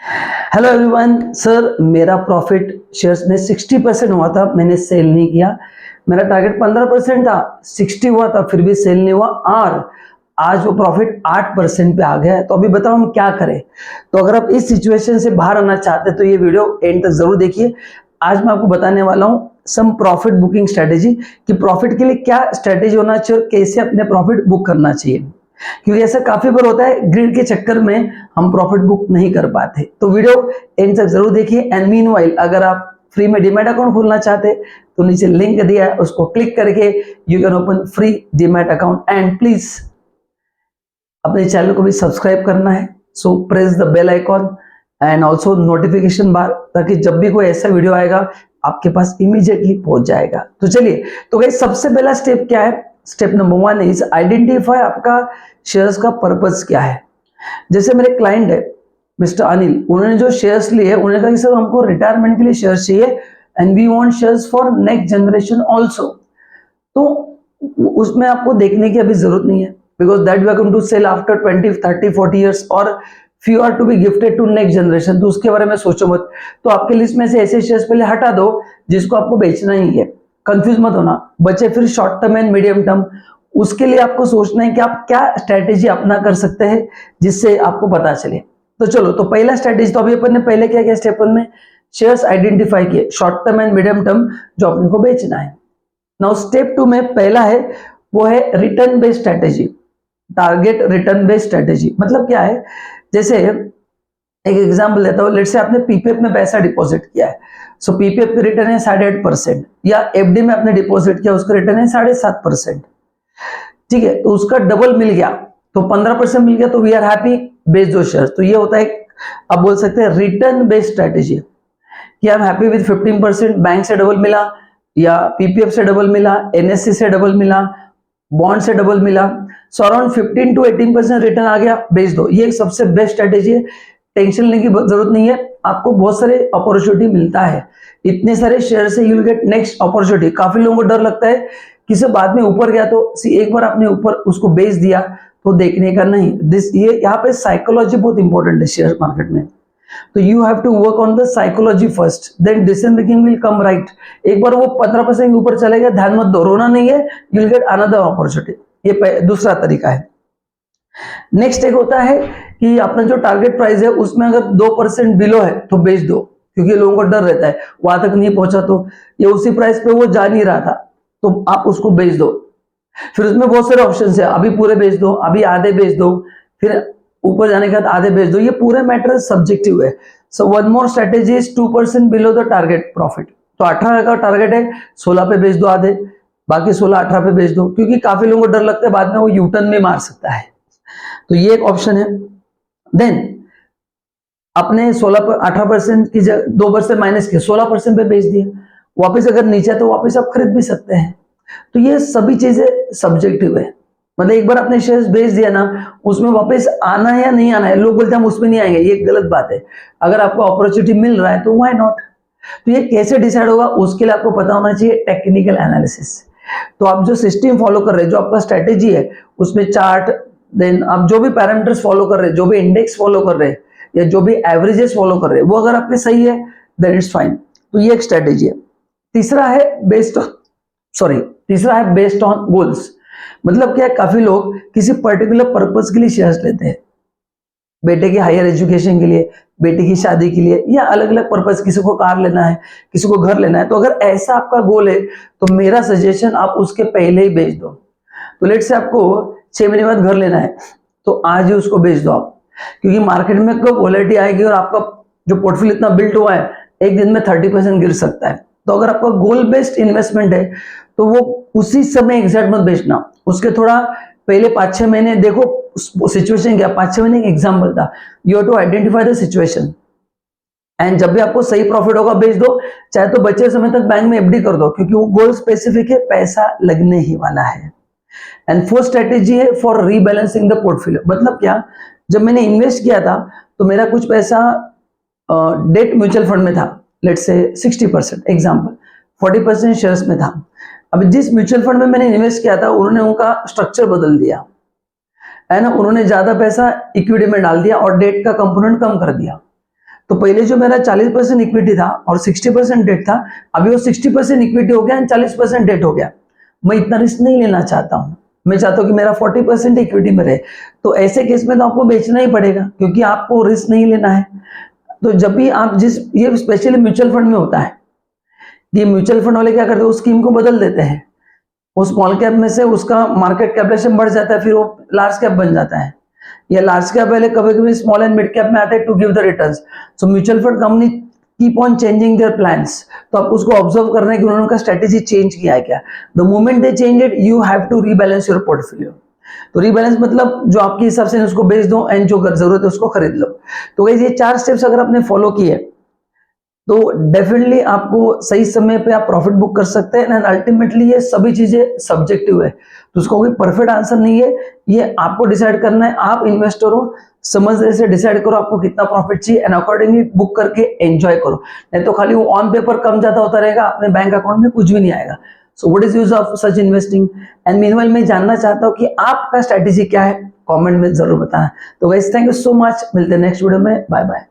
Hello everyone. Sir मेरा profit shares में 60% हुआ था, मैंने सेल नहीं किया। मेरा टारगेट 15% था, 60 हुआ था फिर भी सेल नहीं हुआ और आज वो प्रॉफिट 8% पे आ गया है। तो अभी बताओ हम क्या करें। तो अगर आप इस सिचुएशन से बाहर आना चाहते हैं तो ये वीडियो एंड तक जरूर देखिए। आज मैं आपको बताने वाला हूँ सम प्रॉफिट बुकिंग स्ट्रेटेजी कि प्रॉफिट के लिए क्या स्ट्रेटेजी होना चाहिए और कैसे अपने प्रॉफिट बुक करना चाहिए, क्योंकि ऐसा काफी बार होता है ग्रिड के चक्कर में हम प्रॉफिट बुक नहीं कर पाते। तो वीडियो एंड तक जरूर देखिए। एंड मीनवाइल अगर आप फ्री में डीमैट अकाउंट खोलना चाहते तो नीचे लिंक दिया है, उसको क्लिक करके you can open free demat account. And please अपने चैनल को भी सब्सक्राइब करना है, so press the bell icon and also notification bar, ताकि जब भी कोई ऐसा वीडियो आएगा आपके पास इमीडिएटली पहुंच जाएगा। तो चलिए, तो गाइस सबसे पहला स्टेप क्या है? स्टेप नंबर 1 इज आइडेंटिफाई आपका शेयर्स का पर्पस क्या है। जैसे मेरे क्लाइंट है मिस्टर अनिल, उन्होंने जो शेयर्स लिए उन्होंने कहा कि सर हमको रिटायरमेंट के लिए शेयर्स चाहिए and we want shares for next generation also. तो उसमें आपको देखने की अभी जरूरत नहीं है, because that we are going to sell after 20 30 40 years और few are to be gifted to next generation, तो उसके बारे में सोचो मत। तो आपके लिस्ट में से ऐसे शेयर्स पहले हटा दो जिसको आपको बेचना ही है। कंफ्यूज मत होना, बचे फिर short term and medium term. उसके लिए आपको सोचना है कि आप क्या स्ट्रेटेजी अपना कर सकते हैं जिससे आपको पता चले। तो चलो, तो पहला स्ट्रेटेजी तो अभी अपन ने पहले क्या किया, स्टेप 1 में शेयर्स आइडेंटिफाई किए short term and medium term जो अपने को बेचना है। नाउ स्टेप 2 में पहला है वो है return based strategy, target return based strategy. मतलब क्या है, जैसे एक एग्जांपल देता हूं, लेट्स से आपने पीपीएफ में पैसा डिपॉजिट किया है, सो पीपीएफ का रिटर्न है 8.5%, या एफडी में आपने डिपॉजिट किया उसका रिटर्न है 7.5%। ठीक है, तो उसका डबल मिल गया तो 15% मिल गया, तो वी आर हैप्पी, बेच दो शेयर। तो ये होता है, आप बोल सकते हैं रिटर्न बेस्ड स्ट्रेटेजी कि I am happy with 15%, bank से डबल मिला या पीपीएफ से डबल मिला, एनएससी से डबल मिला, बॉन्ड से डबल मिला, सो अराउंड 15 to 18% रिटर्न आ गया, बेच दो। ये सबसे बेस्ट स्ट्रेटेजी है, टेंशन लेने की जरूरत नहीं है, आपको बहुत सारे अपॉर्चुनिटी मिलता है। इतने सारे शेयर से you will get next opportunity. काफी लोगों को डर लगता है कि से बाद में ऊपर गया तो एक बार आपने ऊपर उसको बेच दिया तो देखने का नहीं। दिस ये यहाँ पे साइकोलॉजी बहुत इंपॉर्टेंट है शेयर मार्केट में। तो you have to work on the psychology first, then decision making will come right. एक बार वो 15% ऊपर चले गया, ध्यान मत दो, रोना नहीं है, you will get another opportunity. ये दूसरा तरीका है। नेक्स्ट एक होता है कि अपना जो टारगेट प्राइस है उसमें अगर 2% बिलो है तो बेच दो, क्योंकि लोगों को डर रहता है वहां तक नहीं पहुंचा तो ये उसी प्राइस पे वो जा नहीं रहा था, तो आप उसको बेच दो। फिर उसमें बहुत सारे ऑप्शन है, अभी पूरे बेच दो, अभी आधे बेच दो, फिर ऊपर जाने के बाद आधे बेच दो। ये पूरे मैटर सब्जेक्टिव है। So one more strategy is 2% below the target profit. तो 18 का टारगेट है, 16 पे बेच दो आधे, बाकी 16 18 पे बेच दो, क्योंकि काफी लोगों को डर लगता है बाद में वो यूटर्न में मार सकता है। तो ये एक ऑप्शन है। देन अपने 16 पर 18% की जगह 2% माइनस किया, 16% पे बेच दिया, वापस अगर नीचे तो वापस आप खरीद भी सकते हैं। तो ये सभी चीजें सब्जेक्टिव है। मतलब एक बार आपने शेयर्स बेच दिया ना, उसमें वापस आना है या नहीं आना है, लोग बोलते हैं हम उसमें नहीं आएंगे, ये गलत बात है। अगर आपको अपॉर्चुनिटी मिल रहा है तो व्हाई नॉट। तो ये कैसे डिसाइड होगा, उसके लिए आपको पता होना चाहिए टेक्निकल एनालिसिस। तो आप जो सिस्टम फॉलो कर रहे हैं, जो आपका स्ट्रेटेजी है उसमें चार्ट, देन आप जो भी पैरामीटर्स फॉलो कर रहे हैं, जो भी इंडेक्स फॉलो कर रहे हैं या जो भी एवरेजेस फॉलो कर रहे हैं, वो अगर आपके सही है देन इट्स फाइन। तो ये एक स्ट्रेटेजी है। तीसरा है बेस्ड ऑन गोल्स। मतलब क्या है, काफी लोग किसी पर्टिकुलर पर्पस के लिए शेयर्स लेते हैं, बेटे के हायर एजुकेशन के लिए, बेटे की शादी के लिए, या अलग अलग पर्पस, किसी को कार लेना है, किसी को घर लेना है। तो अगर ऐसा आपका गोल है तो मेरा सजेशन आप उसके पहले ही बेच दो। तो लेट से आपको 6 महीने बाद घर लेना है तो आज ही उसको बेच दो आप, क्योंकि मार्केट में कब वॉलेटिलिटी आएगी और आपका जो पोर्टफोलियो इतना बिल्ड हुआ है एक दिन में 30% गिर सकता है। तो अगर आपका गोल बेस्ड इन्वेस्टमेंट है तो वो उसी समय एग्जैक्ट मत बेचना, उसके थोड़ा पहले 5-6 महीने देखो सिचुएशन क्या। 5-6 महीने का एग्जाम्पल था, you have to identify the situation and जब भी आपको सही प्रॉफिट होगा बेच दो, चाहे तो बचे समय तक बैंक में एफडी कर दो, क्योंकि वो गोल स्पेसिफिक है, पैसा लगने ही वाला है। एंड फोर्थ स्ट्रेटेजी है फॉर रीबैलेंसिंग द पोर्टफोलियो। मतलब क्या, जब मैंने इन्वेस्ट किया था तो मेरा कुछ पैसा डेट म्यूचुअल फंड में था, लेट्स से 60% एग्जांपल, 40% शेयर्स में था। अब जिस म्यूचुअल फंड में मैंने इन्वेस्ट किया था उन्होंने उनका स्ट्रक्चर बदल दिया है ना, उन्होंने ज्यादा पैसा इक्विटी में डाल दिया और डेट का कंपोनेंट कम कर दिया। तो पहले जो मेरा 40% इक्विटी था और 60% डेट था, अभी वो 60% इक्विटी हो गया एंड 40% डेट हो गया। मैं इतना रिस्क नहीं लेना चाहता हूँ, मैं चाहता हूँ कि मेरा 40% इक्विटी में रहे। तो ऐसे केस में तो आपको बेचना ही पड़ेगा, क्योंकि आपको रिस्क नहीं लेना है। तो जब भी आप ये स्पेशली म्यूचुअल फंड में होता है, ये म्यूचुअल फंड वाले क्या करते हैं, उस स्कीम को बदल देते हैं। वो स्मॉल कैप में से उसका मार्केट कैपिटलाइजेशन बढ़ जाता है, फिर वो लार्ज कैप बन जाता है, या लार्ज कैप पहले कभी कभी स्मॉल एंड मिड कैप में आते हैं to give the returns. So mutual fund company keep on changing their plans. तो आप उसको ऑब्जर्व करना है कि उन्होंने उनका स्ट्रेटेजी चेंज किया है क्या। The moment they change it, you have to rebalance your portfolio. तो रीबैलेंस मतलब जो आपके हिसाब से उसको बेच दो एंड जो जरूरत है उसको खरीद लो। तो गाइस ये 4 स्टेप्स अगर आपने फॉलो किए तो डेफिनेटली आपको सही समय पे आप प्रॉफिट बुक कर सकते हैं। एंड अल्टीमेटली ये सभी चीजें सब्जेक्टिव है, तो उसका कोई परफेक्ट आंसर नहीं है, ये आपको डिसाइड करना है। आप इन्वेस्टर हो, समझदारी से डिसाइड करो आपको कितना प्रॉफिट चाहिए एंड अकॉर्डिंगली बुक करके एंजॉय करो। नहीं तो खाली वो ऑन पेपर कम ज्यादा होता रहेगा, अपने बैंक अकाउंट में कुछ भी नहीं आएगा। So what is use of such investing. And meanwhile मैं जानना चाहता हूँ कि आपका स्ट्रेटेजी क्या है, कमेंट में जरूर बताना। तो guys thank you so much, मिलते हैं नेक्स्ट वीडियो में, बाय बाय।